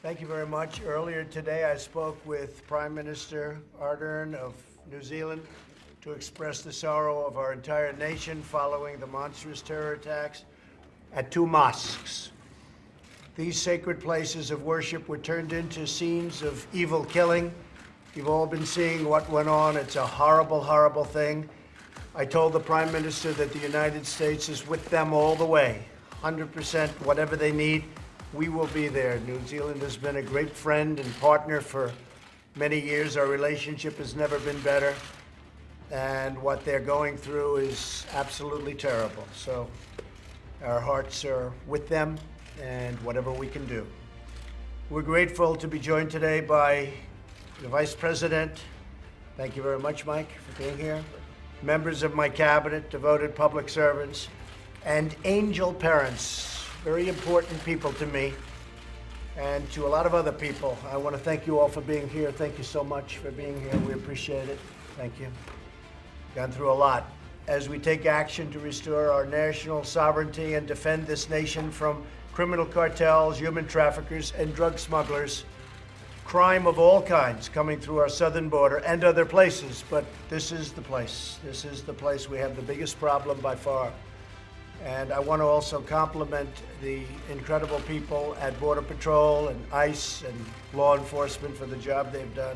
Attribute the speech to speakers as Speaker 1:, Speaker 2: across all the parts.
Speaker 1: Thank you very much. Earlier today, I spoke with Prime Minister Ardern of New Zealand to express the sorrow of our entire nation following the monstrous terror attacks at two mosques. These sacred places of worship were turned into scenes of evil killing. You've all been seeing what went on. It's a horrible, horrible thing. I told the Prime Minister that the United States is with them all the way, 100%, whatever they need. We will be there. New Zealand has been a great friend and partner for many years. Our relationship has never been better. And what they're going through is absolutely terrible. So our hearts are with them and whatever we can do. We're grateful to be joined today by the Vice President. Thank you very much, Mike, for being here. Members of my cabinet, devoted public servants, and angel parents. Very important people to me and to a lot of other people. I want to thank you all for being here. Thank you so much for being here. We appreciate it. Thank you. Gone through a lot. As we take action to restore our national sovereignty and defend this nation from criminal cartels, human traffickers, and drug smugglers, crime of all kinds coming through our southern border and other places. But this is the place. This is the place we have the biggest problem by far. And I want to also compliment the incredible people at Border Patrol and ICE and law enforcement for the job they've done.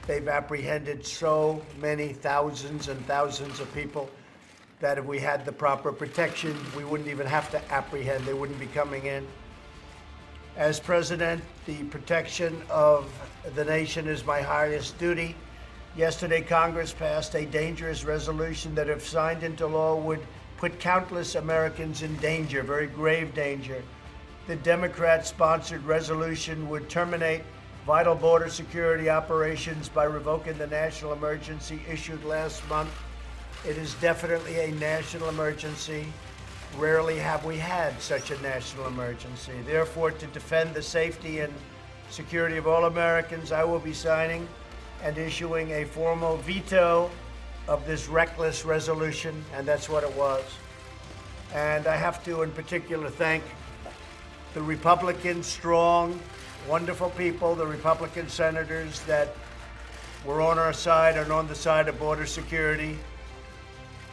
Speaker 1: They've apprehended so many thousands and thousands of people that if we had the proper protection, we wouldn't even have to apprehend. They wouldn't be coming in. As president, the protection of the nation is my highest duty. Yesterday, Congress passed a dangerous resolution that, if signed into law, would put countless Americans in danger, very grave danger. The Democrat-sponsored resolution would terminate vital border security operations by revoking the national emergency issued last month. It is definitely a national emergency. Rarely have we had such a national emergency. Therefore, to defend the safety and security of all Americans, I will be signing and issuing a formal veto of this reckless resolution, and that's what it was. And I have to, in particular, thank the Republican, strong, wonderful people, the Republican senators that were on our side and on the side of border security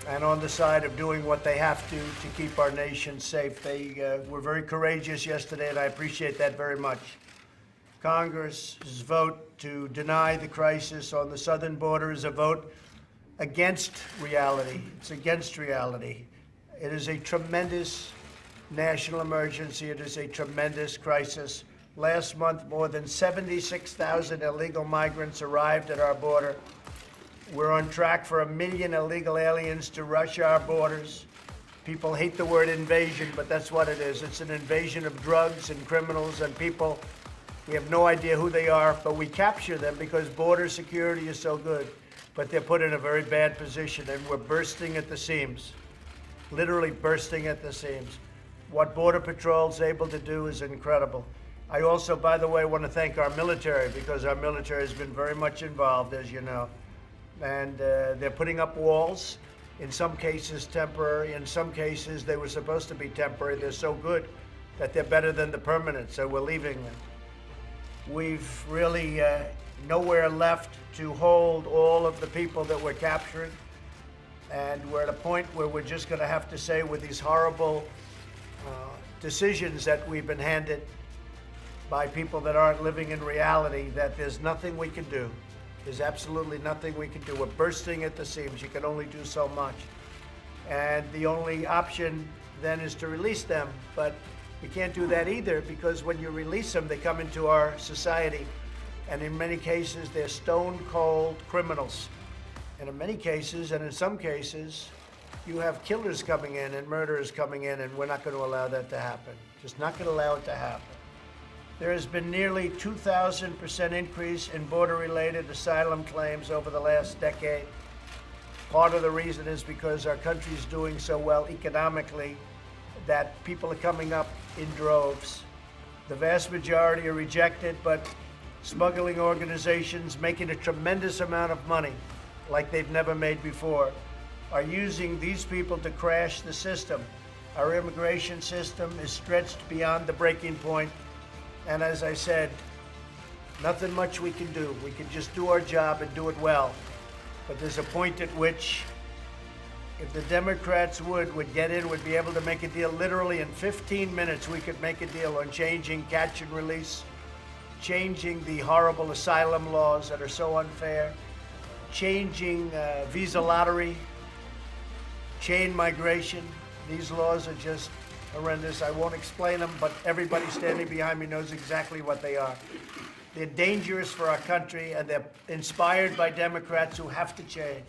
Speaker 1: and on the side of doing what they have to keep our nation safe. They were very courageous yesterday, and I appreciate that very much. Congress's vote to deny the crisis on the southern border is a vote against reality. It's against reality. It is a tremendous national emergency. It is a tremendous crisis. Last month, more than 76,000 illegal migrants arrived at our border. We're on track for 1 million illegal aliens to rush our borders. People hate the word invasion, but that's what it is. It's an invasion of drugs and criminals and people. We have no idea who they are, but we capture them because border security is so good. But they're put in a very bad position, and we're bursting at the seams, literally bursting at the seams. What Border Patrol is able to do is incredible. I also, by the way, want to thank our military, because our military has been very much involved, as you know. And they're putting up walls, in some cases temporary, in some cases they were supposed to be temporary. They're so good that they're better than the permanent, so we're leaving them. We've really nowhere left to hold all of the people that we're capturing. And we're at a point where we're just going to have to say, with these horrible decisions that we've been handed by people that aren't living in reality, that there's nothing we can do. There's absolutely nothing we can do. We're bursting at the seams. You can only do so much. And the only option then is to release them. But you can't do that either, because when you release them, they come into our society. And in many cases, they're stone-cold criminals. And in many cases, and in some cases, you have killers coming in and murderers coming in, and we're not going to allow that to happen. Just not going to allow it to happen. There has been nearly 2,000% increase in border-related asylum claims over the last decade. Part of the reason is because our country is doing so well economically that people are coming up in droves. The vast majority are rejected, but smuggling organizations making a tremendous amount of money like they've never made before are using these people to crash the system. Our immigration system is stretched beyond the breaking point. And as I said, Nothing much we can do. We can just do our job and do it well. But there's a point at which, if the Democrats would get in, would be able to make a deal. Literally in 15 minutes, we could make a deal on changing catch and release, changing the horrible asylum laws that are so unfair, changing visa lottery, chain migration. These laws are just horrendous. I won't explain them, but everybody standing behind me knows exactly what they are. They're dangerous for our country, and they're inspired by Democrats who have to change.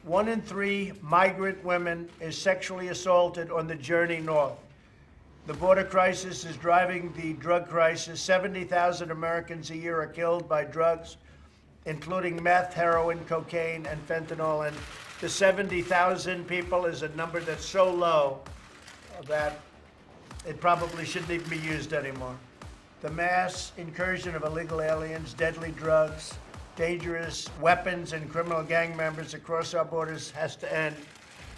Speaker 1: 1 in 3 migrant women is sexually assaulted on the journey north. The border crisis is driving the drug crisis. 70,000 Americans a year are killed by drugs, including meth, heroin, cocaine, and fentanyl. And the 70,000 people is a number that's so low that it probably shouldn't even be used anymore. The mass incursion of illegal aliens, deadly drugs, dangerous weapons, and criminal gang members across our borders has to end.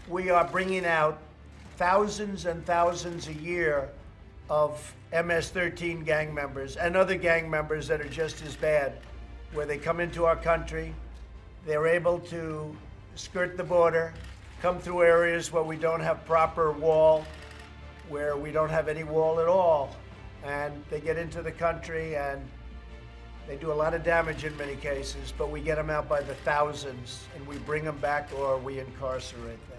Speaker 1: We are bringing out thousands and thousands a year of MS-13 gang members and other gang members that are just as bad, where they come into our country, they're able to skirt the border, come through areas where we don't have proper wall, where we don't have any wall at all. And they get into the country and they do a lot of damage in many cases, but we get them out by the thousands and we bring them back or we incarcerate them.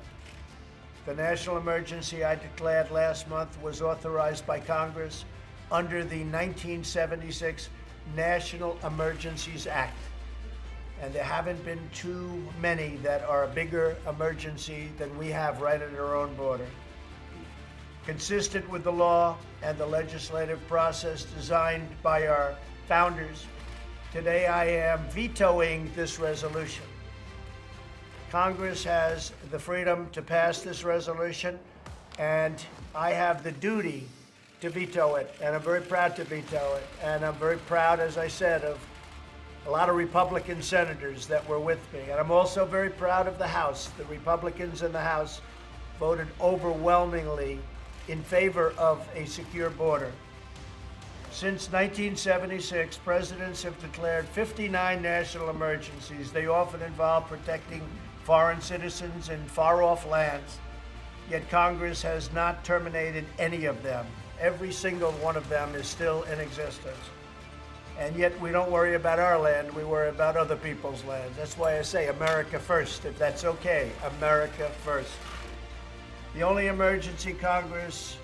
Speaker 1: The national emergency I declared last month was authorized by Congress under the 1976 National Emergencies Act. And there haven't been too many that are a bigger emergency than we have right at our own border. Consistent with the law and the legislative process designed by our founders, today I am vetoing this resolution. Congress has the freedom to pass this resolution, and I have the duty to veto it, and I'm very proud to veto it. And I'm very proud, as I said, of a lot of Republican senators that were with me. And I'm also very proud of the House. The Republicans in the House voted overwhelmingly in favor of a secure border. Since 1976, presidents have declared 59 national emergencies. They often involve protecting foreign citizens in far-off lands, yet Congress has not terminated any of them. Every single one of them is still in existence. And yet we don't worry about our land, we worry about other people's lands. That's why I say America first, if that's okay, America first. The only emergency Congress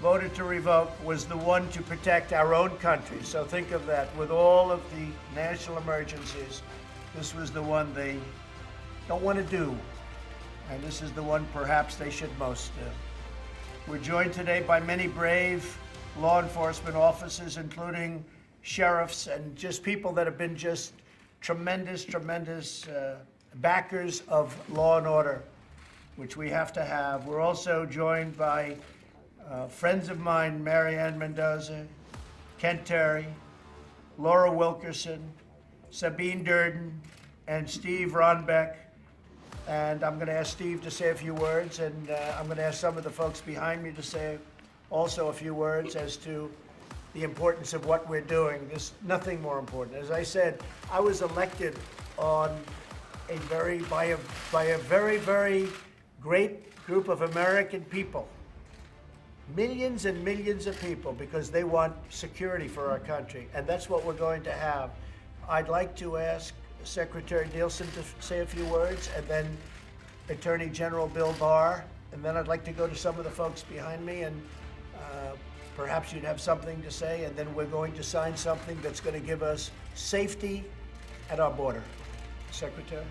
Speaker 1: voted to revoke was the one to protect our own country. So think of that. With all of the national emergencies, this was the one they don't want to do. And this is the one perhaps they should most do. We're joined today by many brave law enforcement officers, including sheriffs and just people that have been just tremendous backers of law and order, which we have to have. We're also joined by friends of mine, Marianne Mendoza, Kent Terry, Laura Wilkerson, Sabine Durden, and Steve Ronbeck. And I'm going to ask Steve to say a few words, and I'm going to ask some of the folks behind me to say also a few words as to the importance of what we're doing. There's nothing more important. As I said, I was elected on by a very, very great group of American people, millions and millions of people, because they want security for our country, and that's what we're going to have. I'd like to ask Secretary Nielsen to say a few words, and then Attorney General Bill Barr, and then I'd like to go to some of the folks behind me, and perhaps you'd have something to say, and then we're going to sign something that's going to give us safety at our border. Secretary?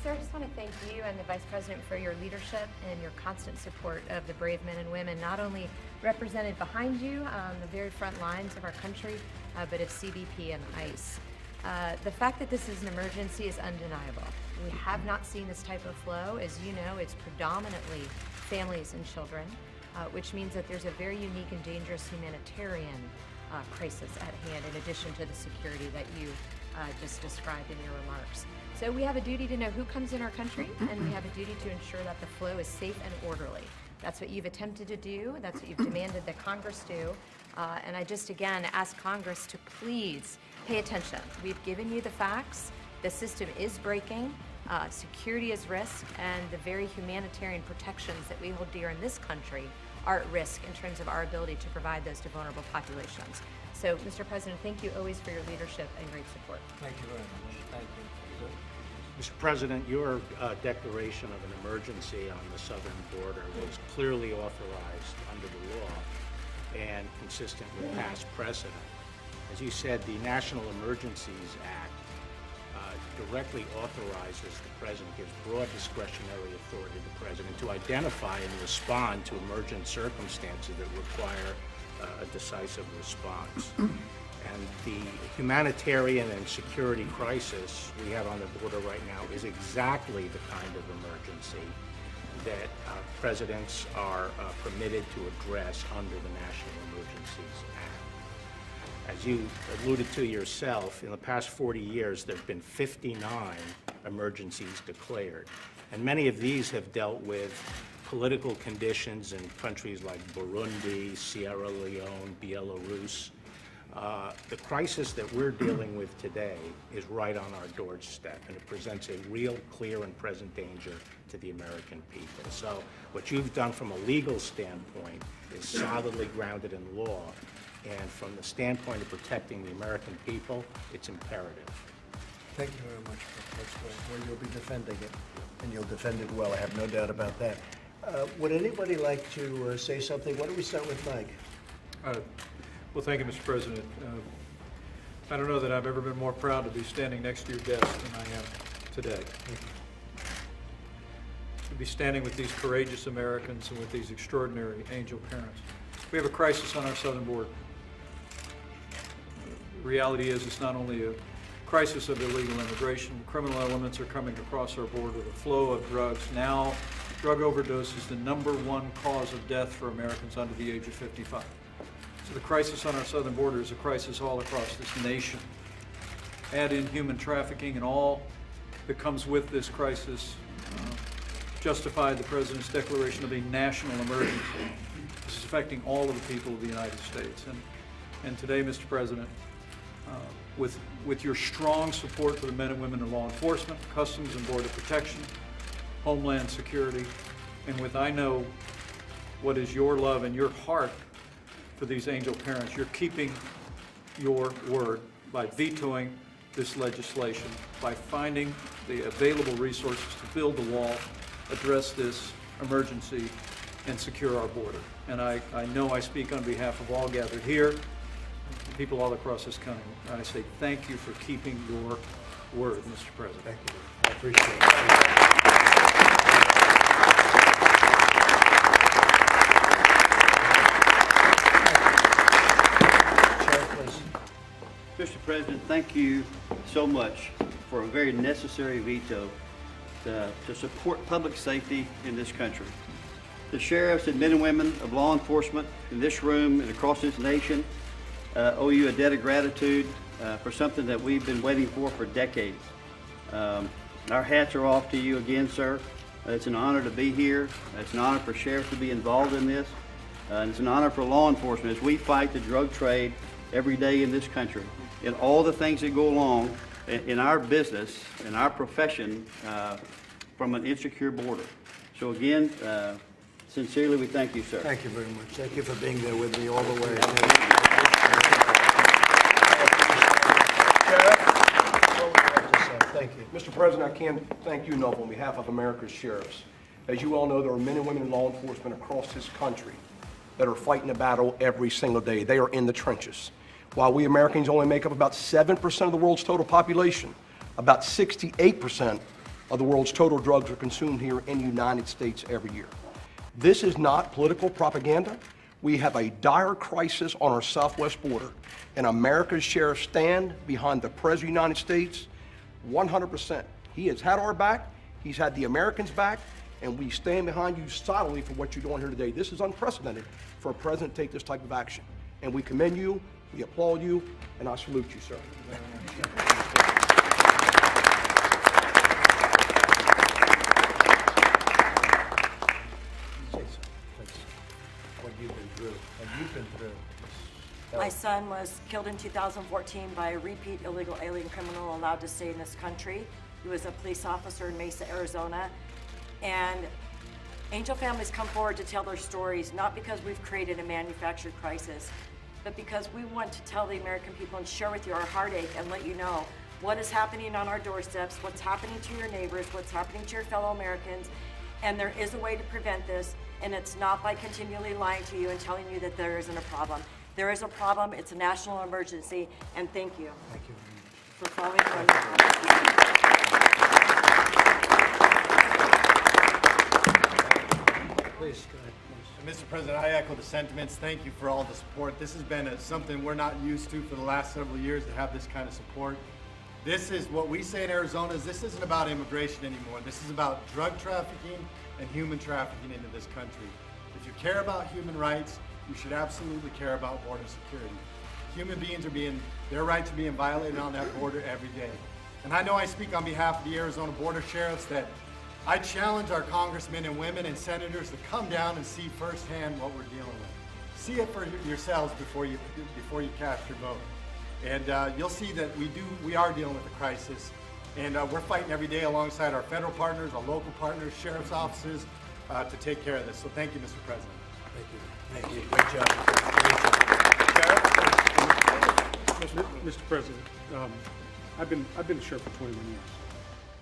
Speaker 2: Sir, I just want to thank you and the Vice President for your leadership and your constant support of the brave men and women, not only represented behind you on the very front lines of our country, but of CBP and ICE. The fact that this is an emergency is undeniable. We have not seen this type of flow. As you know, it's predominantly families and children, which means that there's a very unique and dangerous humanitarian crisis at hand, in addition to the security that you just described in your remarks. So we have a duty to know who comes in our country, and we have a duty to ensure that the flow is safe and orderly. That's what you've attempted to do. That's what you've demanded that Congress do. And I just, again, ask Congress to please pay attention. We've given you the facts. The system is breaking. Security is risk, and the very humanitarian protections that we hold dear in this country are at risk in terms of our ability to provide those to vulnerable populations. So, Mr. President, thank you always for your leadership and great support.
Speaker 3: Thank you very much. Thank you.
Speaker 4: Mr. President, your declaration of an emergency on the southern border was clearly authorized under the law and consistent with past precedent. As you said, the National Emergencies Act directly authorizes the President, gives broad discretionary authority to the President to identify and respond to emergent circumstances that require a decisive response. And the humanitarian and security crisis we have on the border right now is exactly the kind of emergency that presidents are permitted to address under the National Emergencies Act. As you alluded to yourself, in the past 40 years, there have been 59 emergencies declared. And many of these have dealt with political conditions in countries like Burundi, Sierra Leone, Belarus. The crisis that we're dealing with today is right on our doorstep, and it presents a real, clear, and present danger to the American people. So what you've done from a legal standpoint is solidly grounded in law, and from the standpoint of protecting the American people, it's imperative.
Speaker 3: Thank you very much. That's great.
Speaker 1: Well, you'll be defending it, and you'll defend it well. I have no doubt about that. Would anybody like to say something? Why don't we start with Mike?
Speaker 5: Well, thank you, Mr. President. I don't know that I've ever been more proud to be standing next to your desk than I am today. To be standing with these courageous Americans and with these extraordinary angel parents. We have a crisis on our southern border. The reality is it's not only a crisis of illegal immigration. Criminal elements are coming across our border. The flow of drugs. Now, drug overdose is the #1 cause of death for Americans under the age of 55. So the crisis on our southern border is a crisis all across this nation. Add in human trafficking and all that comes with this crisis justified the President's declaration of a national emergency. This is affecting all of the people of the United States. And today, Mr. President, with your strong support for the men and women in law enforcement, Customs and Border Protection, Homeland Security, and with I know what is your love and your heart for these angel parents, you're keeping your word by vetoing this legislation, by finding the available resources to build the wall, address this emergency, and secure our border. And I know I speak on behalf of all gathered here, people all across this country. I say thank you for keeping your word, Mr. President.
Speaker 1: Thank you. I appreciate it.
Speaker 6: Mr. President, thank you so much for a very necessary veto to support public safety in this country. The sheriffs and men and women of law enforcement in this room and across this nation owe you a debt of gratitude for something that we've been waiting for decades. Our hats are off to you again, sir. It's an honor to be here. It's an honor for sheriffs to be involved in this. And it's an honor for law enforcement as we fight the drug trade every day in this country. And all the things that go along in our business, in our profession, from an insecure border. So again, sincerely, we thank you, sir.
Speaker 1: Thank you very much. Thank you for being there with me all the way. Thank you.
Speaker 7: Mr. President, I can't thank you enough on behalf of America's sheriffs. As you all know, there are men and women in law enforcement across this country that are fighting a battle every single day. They are in the trenches. While we Americans only make up about 7% of the world's total population, about 68% of the world's total drugs are consumed here in the United States every year. This is not political propaganda. We have a dire crisis on our southwest border, and America's sheriffs stand behind the President of the United States 100%. He has had our back, he's had the Americans' back, and we stand behind you solidly for what you're doing here today. This is unprecedented for a president to take this type of action. And we commend you, we applaud you, and I salute you, sir.
Speaker 1: What you've been through, and you've been through.
Speaker 8: My son was killed in 2014 by a repeat illegal alien criminal allowed to stay in this country. He was a police officer in Mesa, Arizona. And Angel families come forward to tell their stories, not because we've created a manufactured crisis, but because we want to tell the American people and share with you our heartache and let you know what is happening on our doorsteps, what's happening to your neighbors, what's happening to your fellow Americans. And there is a way to prevent this, and it's not by continually lying to you and telling you that there isn't a problem. There is a problem, it's a national emergency, and thank you.
Speaker 1: Thank you.
Speaker 8: For following through.
Speaker 1: Please, go ahead.
Speaker 9: Mr. President, I echo the sentiments. Thank you for all the support. This has been something we're not used to for the last several years, to have this kind of support. This is what we say in Arizona is this isn't about immigration anymore. This is about drug trafficking and human trafficking into this country. If you care about human rights, you should absolutely care about border security. Human beings their rights are being violated on that border every day. And I know I speak on behalf of the Arizona Border Sheriffs that I challenge our congressmen and women and senators to come down and see firsthand what we're dealing with. See it for yourselves before you cast your vote. And you'll see that we are dealing with a crisis, and we're fighting every day alongside our federal partners, our local partners, sheriff's offices to take care of this. So thank you, Mr. President.
Speaker 1: Thank you. Thank you. Great job. Sheriff?
Speaker 10: Mr. President, I've been a sheriff for 21 years,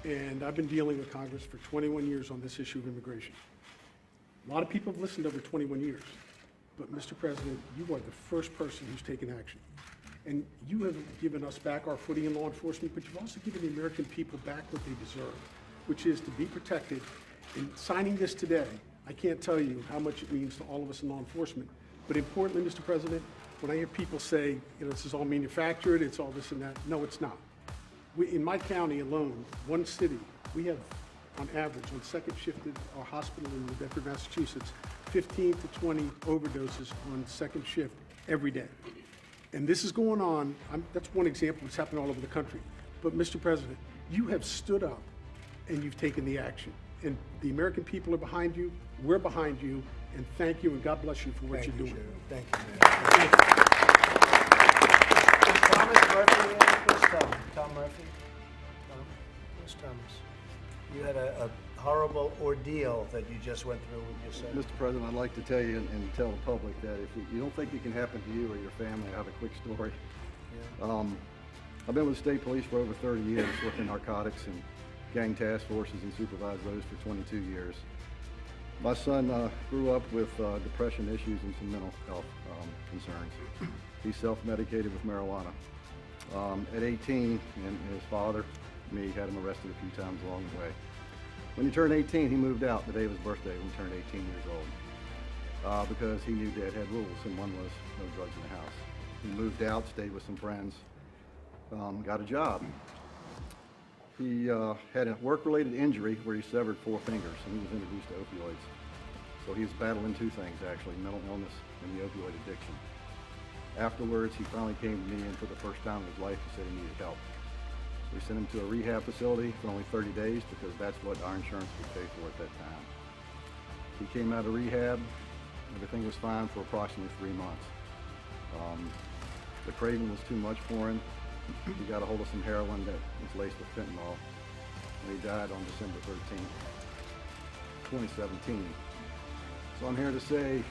Speaker 10: and I've been dealing with Congress for 21 years on this issue of immigration. A lot of people have listened over 21 years, but Mr. President, you are the first person who's taken action. And you have given us back our footing in law enforcement, but you've also given the American people back what they deserve, which is to be protected. In signing this today, I can't tell you how much it means to all of us in law enforcement. But importantly, Mr. President, when I hear people say, this is all manufactured, it's all this and that, no, it's not. In my county alone, one city, we have, on average, on second shift at our hospital in New Bedford, Massachusetts, 15 to 20 overdoses on second shift every day. And this is going on, that's one example, it's happening all over the country. But Mr. President, you have stood up and you've taken the action. And the American people are behind you, we're behind you, and thank you and God bless you for what you're doing.
Speaker 1: Thank you, man. Thomas Murphy, where's Tom Murphy? Where's Thomas? You had a horrible ordeal that you just went through with your son.
Speaker 11: Mr. President, I'd like to tell you and tell the public that if you don't think it can happen to you or your family, I have a quick story. Yeah. I've been with the state police for over 30 years, working narcotics and gang task forces and supervised those for 22 years. My son grew up with depression issues and some mental health concerns. He's self-medicated with marijuana. At 18, and his father, me, had him arrested a few times along the way. When he turned 18, he moved out the day of his birthday when he turned 18 years old because he knew Dad had rules, and one was no drugs in the house. He moved out, stayed with some friends, got a job. He had a work-related injury where he severed 4 fingers, and he was introduced to opioids. So he was battling 2 things, actually, mental illness and the opioid addiction. Afterwards, he finally came to me, and for the first time in his life, he said he needed help. We sent him to a rehab facility for only 30 days because that's what our insurance would pay for at that time. He came out of rehab, everything was fine for approximately 3 months. The craving was too much for him. He got a hold of some heroin that was laced with fentanyl, and he died on December 13th, 2017. So I'm here to say,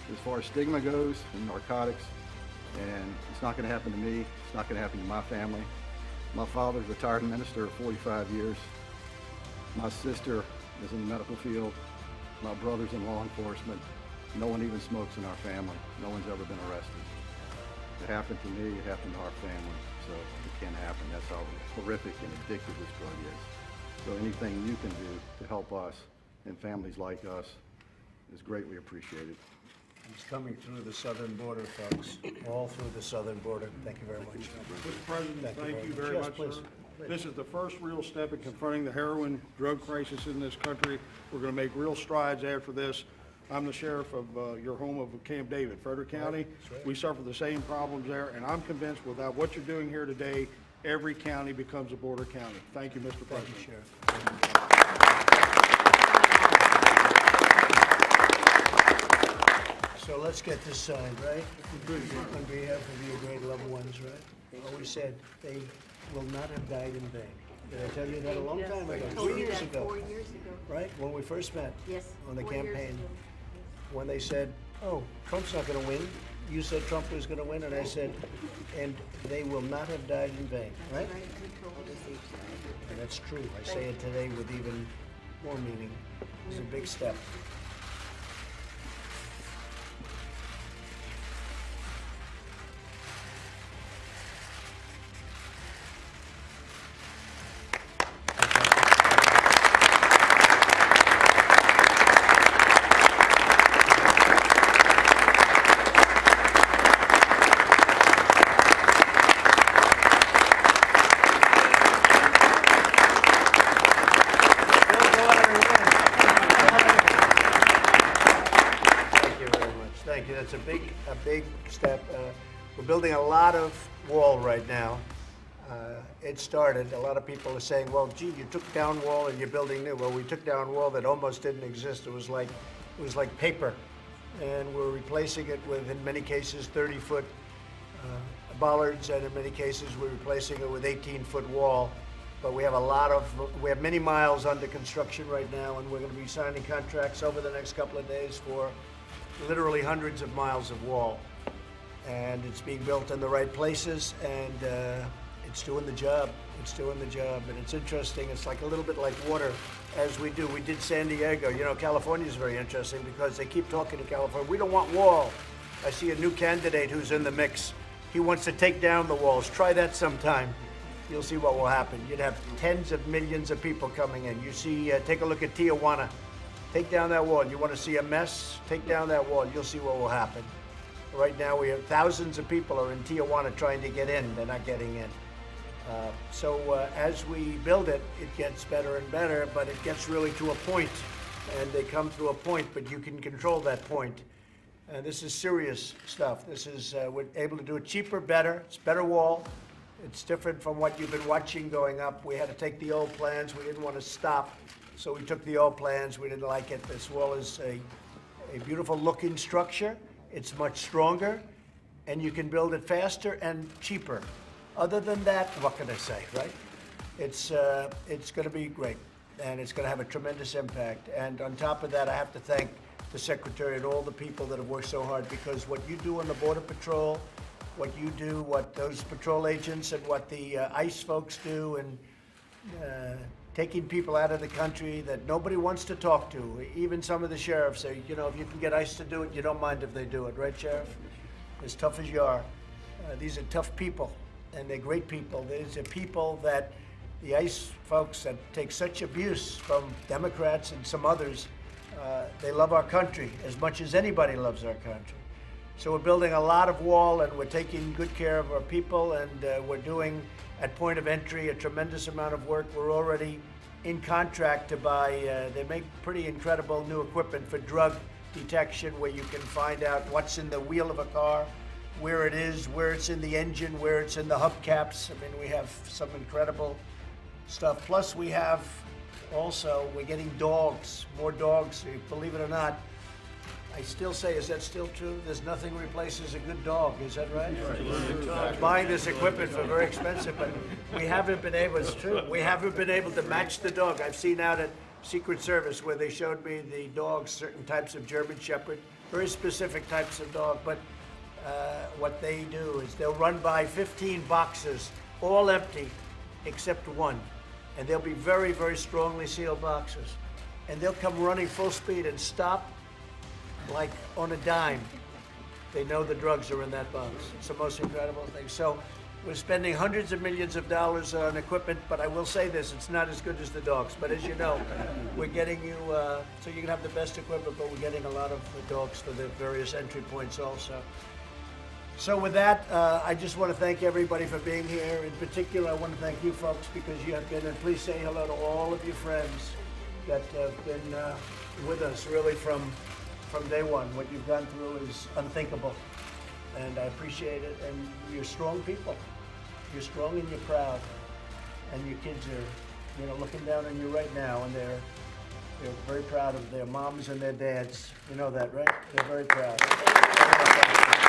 Speaker 11: as far as stigma goes in narcotics, and it's not going to happen to me, it's not going to happen to my family. My father's a retired minister of 45 years. My sister is in the medical field. My brother's in law enforcement. No one even smokes in our family. No one's ever been arrested. It happened to me, it happened to our family. So it can't happen. That's how horrific and addictive this drug is. So anything you can do to help us and families like us is greatly appreciated.
Speaker 1: He's coming through the southern border, folks, all through the southern border. Thank you very much.
Speaker 12: Mr. President, thank you very much,
Speaker 1: please.
Speaker 12: sir. This is the first real step in confronting the heroin drug crisis in this country. We're going to make real strides after this. I'm the sheriff of your home of Camp David, Frederick County. Right. We suffer the same problems there, and I'm convinced without what you're doing here today, every county becomes a border county. Thank you, Mr. President.
Speaker 1: Thank you, Sheriff. So let's get this signed, right? On behalf of your great loved ones, right? Always said they will not have died in vain. Did I tell you that a long time ago? 3 years ago.
Speaker 13: 4 years ago.
Speaker 1: Right, when we first met.
Speaker 13: Yes.
Speaker 1: On the
Speaker 13: 4 years
Speaker 1: campaign.
Speaker 13: ago.
Speaker 1: When they said, oh, Trump's not gonna win. You said Trump was gonna win, and I said, and they will not have died in vain, right?
Speaker 13: Right, you told us each time.
Speaker 1: And that's true. I say it today with even more meaning. It's a big step. Thank you. That's a big step. We're building a lot of wall right now. It started. A lot of people are saying, "Well, gee, you took down wall and you're building new." Well, we took down wall that almost didn't exist. It was like paper, and we're replacing it with, in many cases, 30-foot bollards, and in many cases, we're replacing it with 18-foot wall. But we have many miles under construction right now, and we're going to be signing contracts over the next couple of days for literally hundreds of miles of wall. And it's being built in the right places, and it's doing the job. It's doing the job, and it's interesting. It's like a little bit like water, as we do. We did San Diego. You know, California is very interesting because they keep talking to California. We don't want wall. I see a new candidate who's in the mix. He wants to take down the walls. Try that sometime. You'll see what will happen. You'd have tens of millions of people coming in. You see, take a look at Tijuana. Take down that wall. You want to see a mess? Take down that wall. You'll see what will happen. Right now, we have thousands of people are in Tijuana trying to get in. They're not getting in. So as we build it, it gets better and better, but it gets really to a point, and they come to a point, but you can control that point. And this is serious stuff. This is, we're able to do it cheaper, better. It's better wall. It's different from what you've been watching going up. We had to take the old plans. We didn't want to stop. So we took the old plans. We didn't like it. This wall is a beautiful looking structure. It's much stronger, and you can build it faster and cheaper. Other than that, what can I say, right? It's going to be great, and it's going to have a tremendous impact. And on top of that, I have to thank the Secretary and all the people that have worked so hard, because what you do on the Border Patrol, what you do, what those patrol agents and what the ICE folks do, and taking people out of the country that nobody wants to talk to. Even some of the sheriffs say, you know, if you can get ICE to do it, you don't mind if they do it, right, Sheriff? As tough as you are. These are tough people, and they're great people. These are people that the ICE folks that take such abuse from Democrats and some others, they love our country as much as anybody loves our country. So we're building a lot of wall, and we're taking good care of our people, and we're doing, at point of entry, a tremendous amount of work. We're already in contract to buy, they make pretty incredible new equipment for drug detection, where you can find out what's in the wheel of a car, where it is, where it's in the engine, where it's in the hubcaps. I mean, we have some incredible stuff. Plus we have also, we're getting dogs, more dogs, believe it or not. I still say, is that still true? There's nothing replaces a good dog, is that right? I'm buying this equipment for very expensive, but we haven't been able, it's true, we haven't been able to match the dog. I've seen out at Secret Service where they showed me the dogs, certain types of German Shepherd, very specific types of dog, but what they do is they'll run by 15 boxes, all empty, except one. And they'll be very, very strongly sealed boxes. And they'll come running full speed and stop like on a dime. They know the drugs are in that box. It's the most incredible thing. So we're spending hundreds of millions of dollars on equipment, but I will say this, it's not as good as the dogs. But as you know, we're getting you, so you can have the best equipment, but we're getting a lot of the dogs for the various entry points also. So with that, I just want to thank everybody for being here. In particular, I want to thank you folks because you have been, and please say hello to all of your friends that have been with us really from day one. What you've gone through is unthinkable, and I appreciate it. And you're strong people. You're strong and you're proud, and your kids are, you know, looking down on you right now, and They're very proud of their moms and their dads. You know that, right? They're very proud.